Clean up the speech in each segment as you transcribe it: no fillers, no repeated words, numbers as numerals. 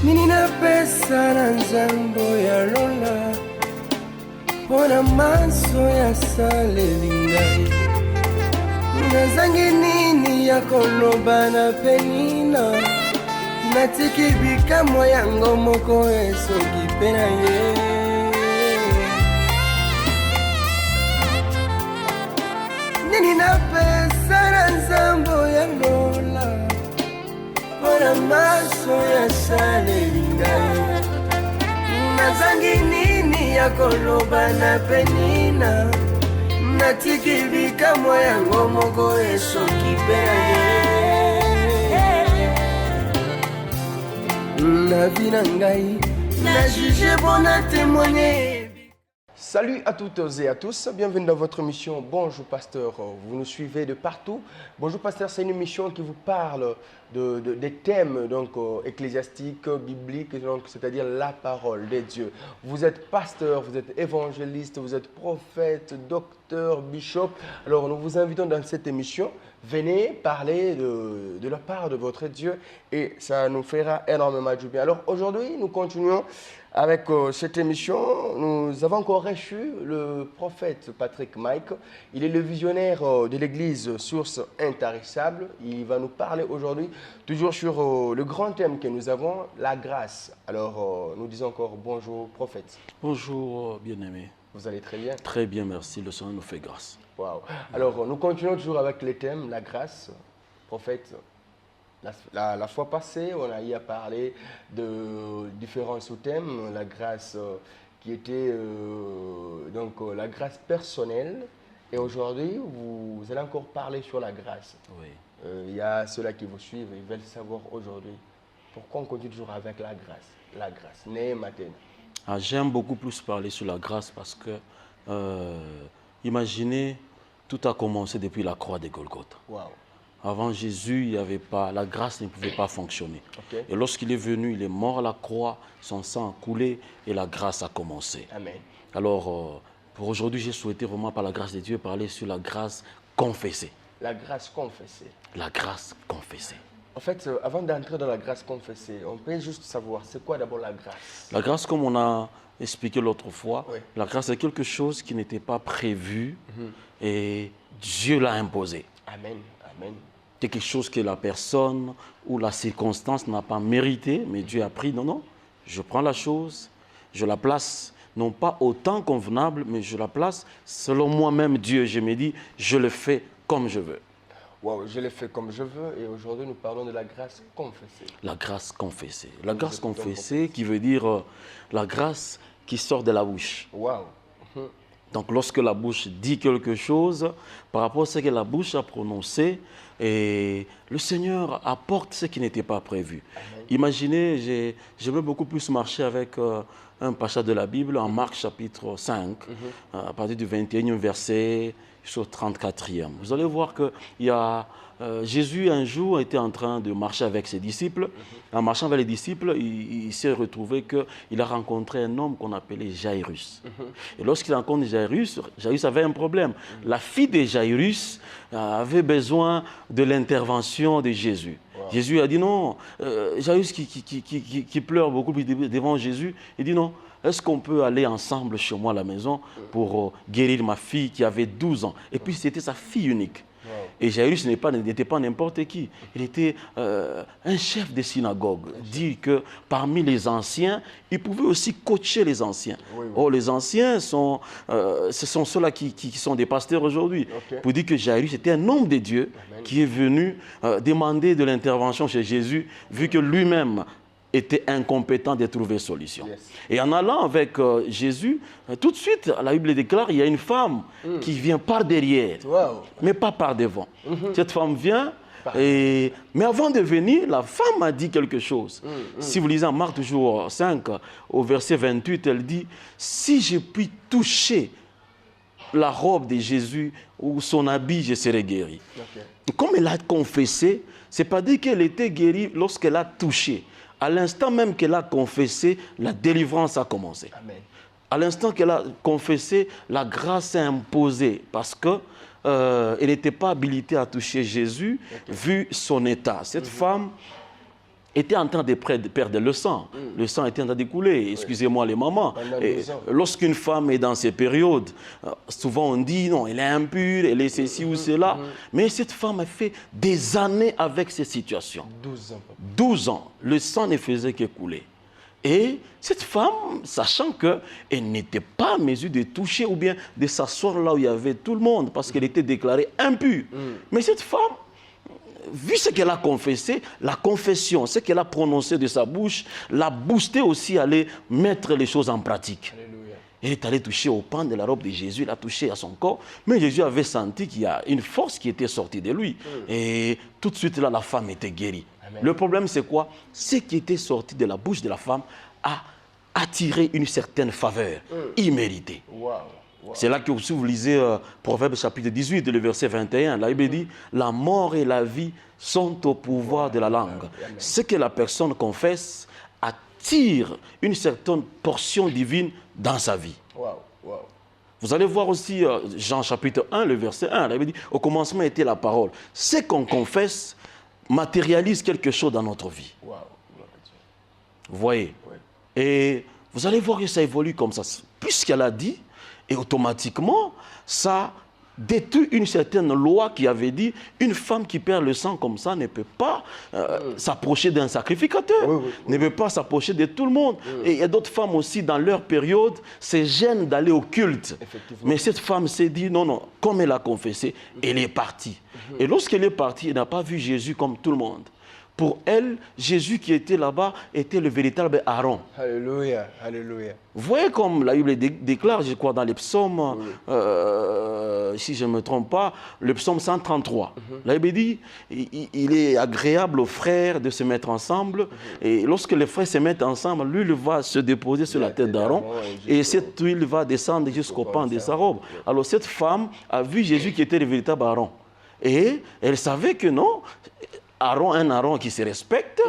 Nina pesa na nzambo ya lola Pona maso ya saleli ngai Nazangi nini ya koloba na penina Natiki bikamwa yango moko esoki pe na ye Nini na pesa na nzambo ya lola Pona maso ya saleli ngai Nazangi nini ya koloba na penina Natiki bikamwa yango moko esoki pe na ye Na vie na ngai Na juge bon na témoigner. Salut à toutes et à tous, bienvenue dans votre émission Bonjour Pasteur. Vous nous suivez de partout. Bonjour Pasteur, c'est une émission qui vous parle des thèmes donc, ecclésiastiques, bibliques, c'est-à-dire la parole de Dieu. Vous êtes pasteur, vous êtes évangéliste, vous êtes prophète, docteur, bishop. Alors nous vous invitons dans cette émission. Venez parler de la part de votre Dieu et ça nous fera énormément du bien. Alors aujourd'hui, nous continuons avec cette émission. Nous avons encore reçu le prophète Patrick Mike. Il est le visionnaire de l'église Source Intarissable. Il va nous parler aujourd'hui toujours sur le grand thème que nous avons, la grâce. Alors nous disons encore bonjour prophète. Bonjour bien-aimé. Vous allez très bien? Très bien, merci. Le Seigneur nous fait grâce. Wow. Alors, nous continuons toujours avec les thèmes, la grâce. Prophète, la fois passée, on a eu à parler de différents sous-thèmes. La grâce qui était donc la grâce personnelle. Et aujourd'hui, vous allez encore parler sur la grâce. Oui. Il y a ceux-là qui vous suivent, ils veulent savoir aujourd'hui pourquoi on continue toujours avec la grâce. La grâce, né matin. Ah, j'aime beaucoup plus parler sur la grâce parce que, imaginez, tout a commencé depuis la croix de Golgotha. Wow. Avant Jésus, il y avait pas, la grâce ne pouvait pas fonctionner. Okay. Et lorsqu'il est venu, il est mort à la croix, son sang a coulé et la grâce a commencé. Amen. Alors, pour aujourd'hui, j'ai souhaité vraiment, par la grâce de Dieu, parler sur la grâce confessée. La grâce confessée. La grâce confessée. En fait, avant d'entrer dans la grâce confessée, on peut juste savoir, c'est quoi d'abord la grâce? La grâce, comme on a expliqué l'autre fois, oui. La grâce est quelque chose qui n'était pas prévu et Dieu l'a imposé. Amen, amen. C'est quelque chose que la personne ou la circonstance n'a pas mérité, mais Dieu a pris. Non, non, je prends la chose, je la place, non pas au temps convenable, mais je la place selon moi-même, Dieu. Je me dis, je le fais comme je veux. Wow, je l'ai fait comme je veux et aujourd'hui nous parlons de la grâce confessée. La grâce confessée. La grâce confessée qui veut dire la grâce qui sort de la bouche. Wow. Donc lorsque la bouche dit quelque chose, par rapport à ce que la bouche a prononcé, et le Seigneur apporte ce qui n'était pas prévu. Amen. Imaginez, j'aimerais beaucoup plus marcher avec un passage de la Bible en Marc chapitre 5, à partir du 21e verset jusqu'au 34e. Vous allez voir que Jésus un jour était en train de marcher avec ses disciples. En marchant avec les disciples, il s'est retrouvé qu'il a rencontré un homme qu'on appelait Jairus. Et lorsqu'il rencontre Jairus, Jairus avait un problème. La fille de Jairus avait besoin de l'intervention de Jésus. Wow. Jésus a dit non. Jairus qui pleure beaucoup devant Jésus, il dit non. Est-ce qu'on peut aller ensemble chez moi à la maison pour guérir ma fille qui avait 12 ans? Et puis c'était sa fille unique. Wow. Et Jairus n'était pas n'importe qui. Il était un chef de synagogue. Dit que parmi les anciens, il pouvait aussi coacher les anciens. Oui, oui. Oh, les anciens, ce sont ceux-là qui sont des pasteurs aujourd'hui. Okay. Pour dire que Jairus était un homme de Dieu. Amen. Qui est venu demander de l'intervention chez Jésus, vu que lui-même était incompétent de trouver solution. Yes. Et en allant avec Jésus, tout de suite, la Bible déclare, il y a une femme qui vient par derrière, mais pas par devant. Cette femme vient, mais avant de venir, la femme a dit quelque chose. Si vous lisez en Marc toujours 5, au verset 28, elle dit, si je puis toucher la robe de Jésus ou son habit, je serai guéri. Okay. Comme elle a confessé, ce n'est pas dit qu'elle était guérie lorsqu'elle a touché. À l'instant même qu'elle a confessé, la délivrance a commencé. Amen. À l'instant qu'elle a confessé, la grâce s'est imposée parce qu'elle n'était pas habilitée à toucher Jésus, vu son état. Cette femme était en train de perdre le sang. Le sang était en train de couler, excusez-moi les mamans. Lorsqu'une femme est dans ces périodes, souvent on dit non, elle est impure, elle est ceci ou cela. Mais cette femme a fait des années avec ces situations. 12 ans. 12 ans, le sang ne faisait que couler. Et cette femme, sachant qu'elle n'était pas en mesure de toucher ou bien de s'asseoir là où il y avait tout le monde, parce qu'elle était déclarée impure. Mais cette femme, vu ce qu'elle a confessé, la confession, ce qu'elle a prononcé de sa bouche, l'a boosté aussi à aller mettre les choses en pratique. Alléluia. Elle est allée toucher au pan de la robe de Jésus, elle a touché à son corps, mais Jésus avait senti qu'il y a une force qui était sortie de lui. Et tout de suite, là, la femme était guérie. Amen. Le problème, c'est quoi? Ce qui était sorti de la bouche de la femme a attiré une certaine faveur imméritée. Wow. Wow. C'est là que vous lisez Proverbe chapitre 18, le verset 21. La Bible dit, la mort et la vie sont au pouvoir de la langue. Ce que la personne confesse attire une certaine portion divine dans sa vie. Wow. Wow. Vous allez voir aussi Jean chapitre 1, le verset 1. La Bible dit, au commencement était la parole. Ce qu'on confesse matérialise quelque chose dans notre vie. Wow. Vous voyez? Ouais. Et vous allez voir que ça évolue comme ça. Puisqu'elle a dit, et automatiquement, ça détruit une certaine loi qui avait dit une femme qui perd le sang comme ça ne peut pas s'approcher d'un sacrificateur, ne peut pas s'approcher de tout le monde. Et il y a d'autres femmes aussi, dans leur période, c'est gêne d'aller au culte. Mais cette femme s'est dit, non, non, comme elle a confessé, elle est partie. Et lorsqu'elle est partie, elle n'a pas vu Jésus comme tout le monde. Pour elle, Jésus qui était là-bas était le véritable Aaron. Alléluia, alléluia. Vous voyez comme la Bible déclare, je crois, dans les psaumes, si je ne me trompe pas, le psaume 133. La Bible dit, il est agréable aux frères de se mettre ensemble. Et lorsque les frères se mettent ensemble, l'huile va se déposer sur la tête d'Aaron. Et cette huile va descendre jusqu'au pan de sa robe. Alors cette femme a vu Jésus qui était le véritable Aaron. Et elle savait que non, un Aaron qui se respecte,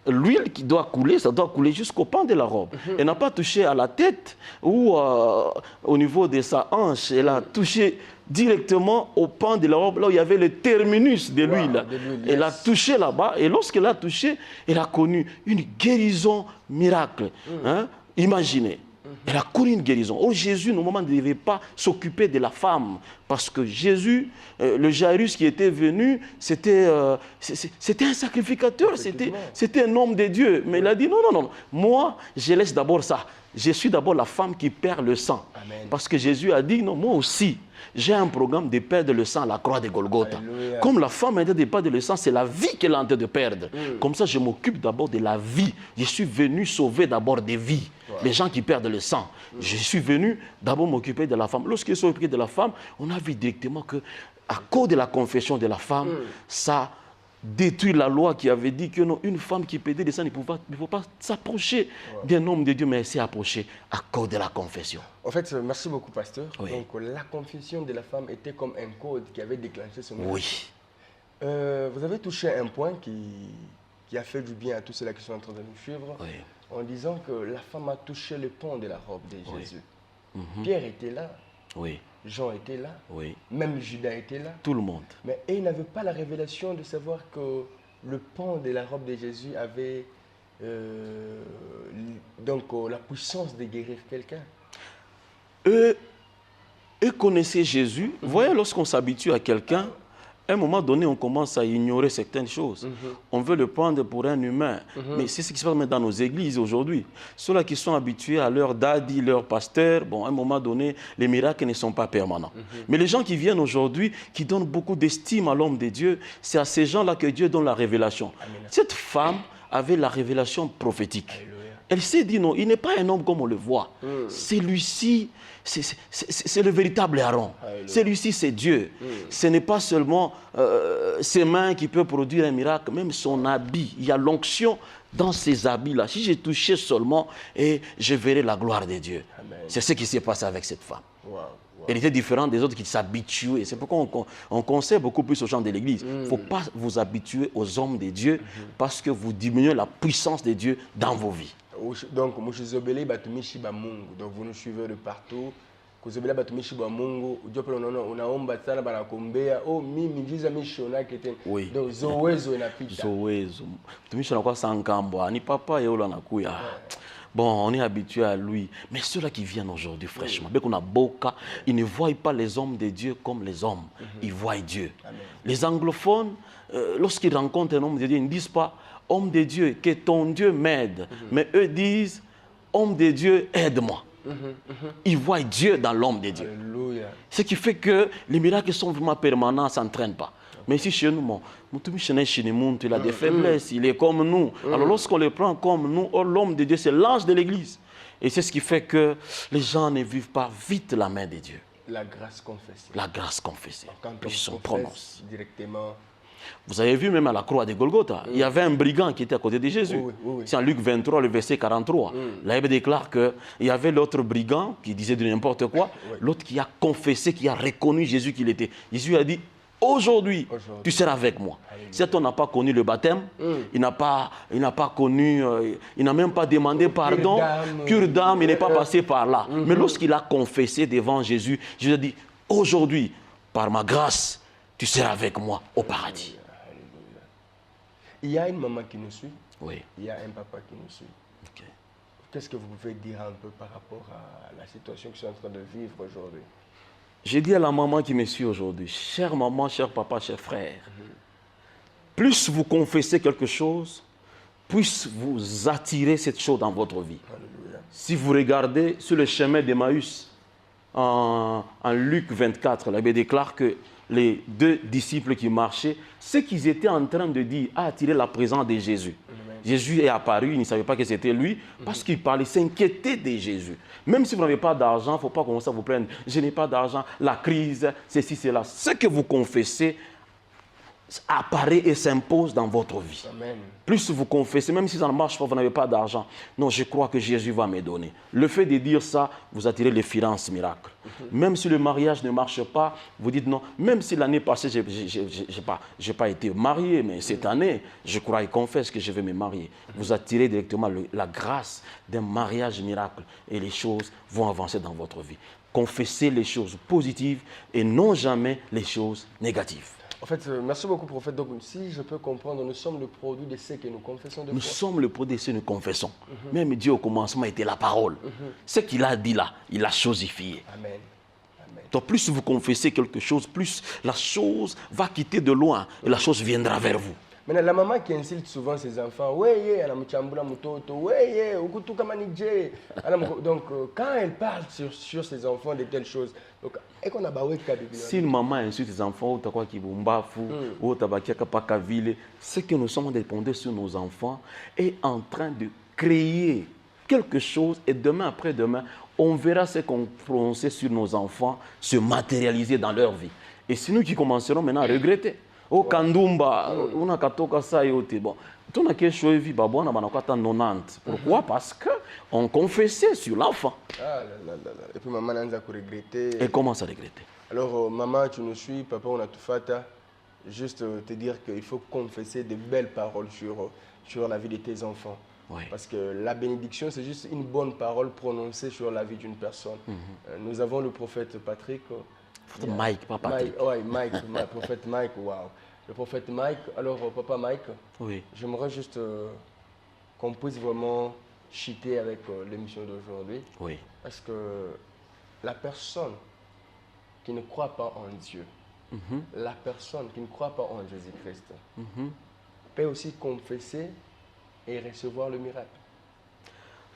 l'huile qui doit couler, ça doit couler jusqu'au pan de la robe. Elle n'a pas touché à la tête ou au niveau de sa hanche. Elle a touché directement au pan de la robe, là où il y avait le terminus de l'huile. Elle a touché là-bas et lorsqu'elle a touché, elle a connu une guérison miracle. Hein? Imaginez. Elle a connu une guérison. Oh, Jésus, normalement, ne devait pas s'occuper de la femme. Parce que Jésus, le Jairus qui était venu, c'était un sacrificateur, c'était un homme de Dieu. Mais il a dit, non, non, non, moi, je laisse d'abord ça. Je suis d'abord la femme qui perd le sang. Amen. Parce que Jésus a dit, non, moi aussi, j'ai un programme de perdre le sang à la croix de Golgotha. Alléluia. Comme la femme est en train de perdre le sang, c'est la vie qu'elle est en train de perdre. Comme ça, je m'occupe d'abord de la vie. Je suis venu sauver d'abord des vies. Les gens qui perdent le sang. Je suis venu d'abord m'occuper de la femme. Lorsqu'ils sont occupés de la femme, on a vu directement que, à cause de la confession de la femme, ça détruit la loi qui avait dit que non, une femme qui perdait le sang ne faut pas s'approcher d'un homme de Dieu, mais elle s'est approchée à cause de la confession. En fait, merci beaucoup, pasteur. Oui. Donc, la confession de la femme était comme un code qui avait déclenché ce moment. Oui. Vous avez touché un point qui a fait du bien à tous ceux-là qui sont en train de nous suivre, Oui. en disant que la femme a touché le pan de la robe de Jésus. Mhm. Pierre était là, Oui. Jean était là, Oui. même Judas était là. Tout le monde. Mais ils n'avaient pas la révélation de savoir que le pan de la robe de Jésus avait la puissance de guérir quelqu'un. Eux connaissaient Jésus. Vous voyez, lorsqu'on s'habitue à quelqu'un, à un moment donné, on commence à ignorer certaines choses. On veut le prendre pour un humain. Mais c'est ce qui se passe dans nos églises aujourd'hui. Ceux-là qui sont habitués à leur daddy, leur pasteur, bon, à un moment donné, les miracles ne sont pas permanents. Mais les gens qui viennent aujourd'hui, qui donnent beaucoup d'estime à l'homme de Dieu, c'est à ces gens-là que Dieu donne la révélation. Amen. Cette femme avait la révélation prophétique. Alléluia. Elle s'est dit, non, il n'est pas un homme comme on le voit. Celui-ci, c'est le véritable Aaron. Celui-ci, c'est Dieu. Ce n'est pas seulement ses mains qui peuvent produire un miracle, même son habit. Il y a l'onction dans ces habits-là. Si j'ai touché seulement, et je verrai la gloire de Dieu. C'est ce qui s'est passé avec cette femme. Wow. Elle était différente des autres qui s'habituaient. C'est pourquoi on conseille beaucoup plus aux gens de l'Église. Il ne faut pas vous habituer aux hommes de Dieu parce que vous diminuez la puissance de Dieu dans vos vies. Donc, vous nous suivez de partout. kuzobela bato mishiba mungu ujopela unaomba sana banakuombea mimi njiza mishona kete Oui. donc zowezo inapita Zowezo. Mtumishi anakuwa sankambwa. Ni papa yule anakuya. Bon, on est habitué à lui. Mais ceux-là qui viennent aujourd'hui, fraîchement, dès qu'on a Boka, ils ne voient pas les hommes de Dieu comme les hommes. Ils voient Dieu. Amen. Les anglophones, lorsqu'ils rencontrent un homme de Dieu, ils ne disent pas « Homme de Dieu, que ton Dieu m'aide ». Mais eux disent « Homme de Dieu, aide-moi ». Ils voient Dieu dans l'homme de Dieu. Alléluia. Ce qui fait que les miracles sont vraiment permanents, ça n'entraîne pas. Mais ici chez nous, il a des faiblesses, il est comme nous. Alors lorsqu'on le prend comme nous, l'homme de Dieu, c'est l'ange de l'église. Et c'est ce qui fait que les gens ne vivent pas vite la main de Dieu. La grâce confessée. La grâce confessée. Quand on Puis son confesse prononce. directement. Vous avez vu même à la croix de Golgotha, il y avait un brigand qui était à côté de Jésus. Oui. C'est en Luc 23, le verset 43. La Bible déclare qu'il y avait l'autre brigand qui disait de n'importe quoi, l'autre qui a confessé, qui a reconnu Jésus qu'il était. Jésus a dit, aujourd'hui, tu seras avec moi. Certes, on n'a pas connu le baptême, il n'a pas connu, il n'a même pas demandé pardon, cure d'âme, il n'est pas passé par là. Mais lorsqu'il a confessé devant Jésus, Jésus a dit, aujourd'hui, par ma grâce, tu seras avec moi au paradis. Il y a une maman qui nous suit. Oui. Il y a un papa qui nous suit. Okay. Qu'est-ce que vous pouvez dire un peu par rapport à la situation que je suis en train de vivre aujourd'hui? J'ai dit à la maman qui me suit aujourd'hui, chère maman, cher papa, cher frère, plus vous confessez quelque chose, plus vous attirez cette chose dans votre vie. Alléluia. Si vous regardez sur le chemin d'Emmaüs, en Luc 24, la Bible déclare que les deux disciples qui marchaient, ce qu'ils étaient en train de dire a attiré la présence de Jésus. Amen. Jésus est apparu, ils ne savaient pas que c'était lui, parce qu'il parlait, s'inquiétait de Jésus. Même si vous n'avez pas d'argent, il ne faut pas commencer à vous plaindre. Je n'ai pas d'argent, la crise, ceci, cela. Ce que vous confessez apparaît et s'impose dans votre vie. Amen. Plus vous confessez, même si ça ne marche pas, vous n'avez pas d'argent. Non, je crois que Jésus va me donner. Le fait de dire ça, vous attirez les finances miracles. Même si le mariage ne marche pas, vous dites non. Même si l'année passée, je n'ai pas été marié, mais cette année, je crois et confesse que je vais me marier. Vous attirez directement la grâce d'un mariage miracle et les choses vont avancer dans votre vie. Confessez les choses positives et non jamais les choses négatives. En fait, merci beaucoup, prophète. Donc, si je peux comprendre, nous sommes le produit de ce que nous confessons de Nous foi. sommes le produit de ce que nous confessons. Même Dieu au commencement était la parole. Ce qu'il a dit là, il l'a chosifié. Amen. Amen. Donc plus vous confessez quelque chose, plus la chose va quitter de loin et la chose viendra vers vous. Maintenant, la maman qui insulte souvent ses enfants, ouais, donc quand elle parle sur ses enfants de telles choses, donc, si une maman insulte ses enfants, ce que nous sommes dépendants sur nos enfants est en train de créer quelque chose et demain après demain, on verra ce qu'on prononçait sur nos enfants se matérialiser dans leur vie. Et c'est nous qui commencerons maintenant à regretter. Oh Kandumba, on a katoka ça yote. Bon, tout n'a que chose vie babona banakata 90. Pourquoi? Parce que on confessait sur l'enfant. Ah là là là. Et puis maman n'a pas regretté. Elle commence à regretter. Alors maman, tu nous suis, papa, on a tout fait. Juste te dire qu'il faut confesser de belles paroles sur la vie de tes enfants. Oui. Parce que la bénédiction, c'est juste une bonne parole prononcée sur la vie d'une personne. Nous avons le prophète Patrick. Mike, pas Patrick. Oui, Mike, le prophète Mike, waouh. Le prophète Mike, alors papa Mike, oui. J'aimerais juste qu'on puisse vraiment chiter avec l'émission d'aujourd'hui. Oui. Parce que la personne qui ne croit pas en Dieu, la personne qui ne croit pas en Jésus-Christ, peut aussi confesser et recevoir le miracle.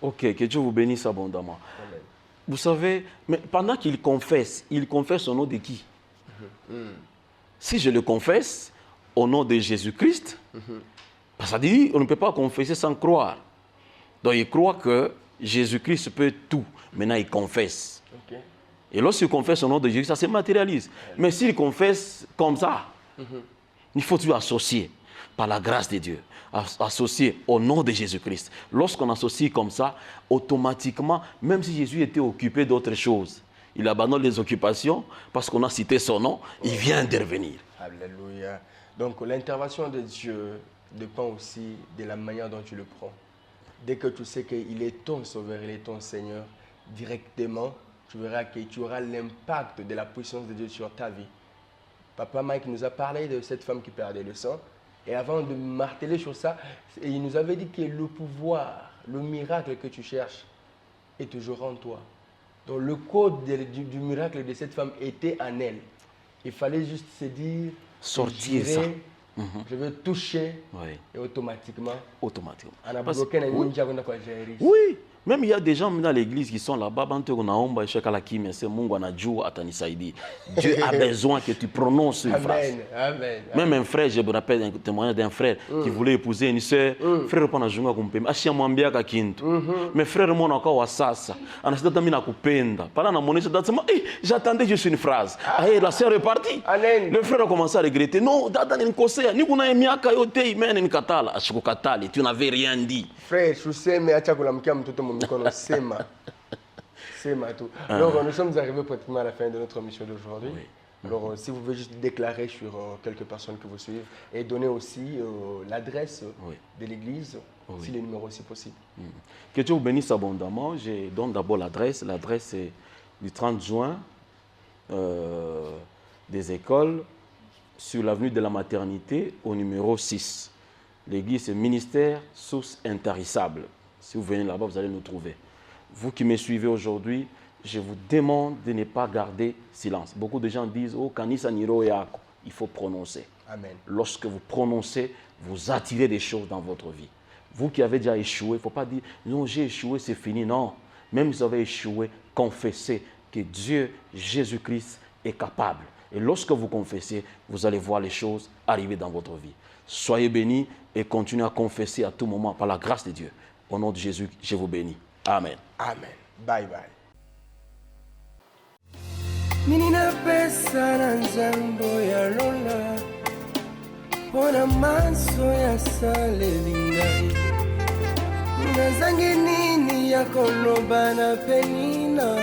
Ok, que Dieu vous bénisse abondamment. Amen. Vous savez, mais pendant qu'il confesse au nom de qui? Si je le confesse au nom de Jésus-Christ, parce que ça dit, on ne peut pas confesser sans croire. Donc il croit que Jésus-Christ peut tout. Maintenant, il confesse. Okay. Et lorsqu'il confesse au nom de Jésus, ça se matérialise. Mais s'il confesse comme ça, il faut tout associer par la grâce de Dieu, associé au nom de Jésus-Christ. Lorsqu'on associe comme ça, automatiquement, même si Jésus était occupé d'autres choses, il abandonne les occupations parce qu'on a cité son nom, il vient intervenir. Alléluia. Donc l'intervention de Dieu dépend aussi de la manière dont tu le prends. Dès que tu sais qu'il est ton sauveur, il est ton Seigneur, directement, tu verras que tu auras l'impact de la puissance de Dieu sur ta vie. Papa Mike nous a parlé de cette femme qui perdait le sang. Et avant de marteler sur ça, il nous avait dit que le pouvoir, le miracle que tu cherches est toujours en toi. Donc le code du miracle de cette femme était en elle. Il fallait juste se dire, sortir ça. Je vais toucher Oui. et automatiquement. On a Parce- bloqué oui. Oui, même il y a des gens dans l'église qui sont là-bas, Dieu a besoin que tu prononces une phrase. Amen. Même un frère, je me rappelle un témoignage d'un frère qui voulait épouser une sœur. Frère, pas na junga kumpema. Ashiamwambia ka kintu. Mais frère, mon encore wa sasa. Anasita mina kupenda. Pendant na monnaie, j'attendais juste une phrase. La sœur est partie. Amen. Le frère a commencé à regretter. Non, dada ni nkosea. Ni kuna miaka yote imene nikatala. Ashikukatali. Tu n'avais rien dit. Frère, useme acha kulamkia mtoto mumikono sema. Sema tout. Alors nous sommes arrivés pratiquement à la fin de notre mission d'aujourd'hui. Oui. Alors si vous pouvez juste déclarer sur quelques personnes que vous suivez et donner aussi l'adresse de l'église, si le numéro c'est possible. Que Dieu vous bénisse abondamment. Je donne d'abord l'adresse. L'adresse est du 30 juin des écoles sur l'avenue de la Maternité au numéro 6. L'église est ministère source intarissable. Si vous venez là-bas, vous allez nous trouver. Vous qui me suivez aujourd'hui, je vous demande de ne pas garder silence. Beaucoup de gens disent « Oh, kanisa niro yako ». Il faut prononcer. Amen. Lorsque vous prononcez, vous attirez des choses dans votre vie. Vous qui avez déjà échoué, il ne faut pas dire « Non, j'ai échoué, c'est fini ». Non, même si vous avez échoué, confessez que Dieu, Jésus-Christ, est capable. Et lorsque vous confessez, vous allez voir les choses arriver dans votre vie. Soyez bénis et continuez à confesser à tout moment par la grâce de Dieu. Au nom de Jésus, je vous bénis. Amen. Amen. Bye bye. Nina pesa na nzambo ya lola pona maso ya saleli ngai nazangi nini ya koloba na penina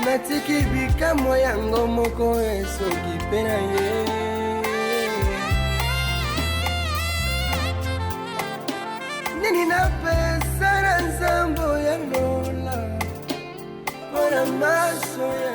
natiki bikamwa yango moko esoki mpe na ye nini na pesa na nzambo ya lola pona maso ya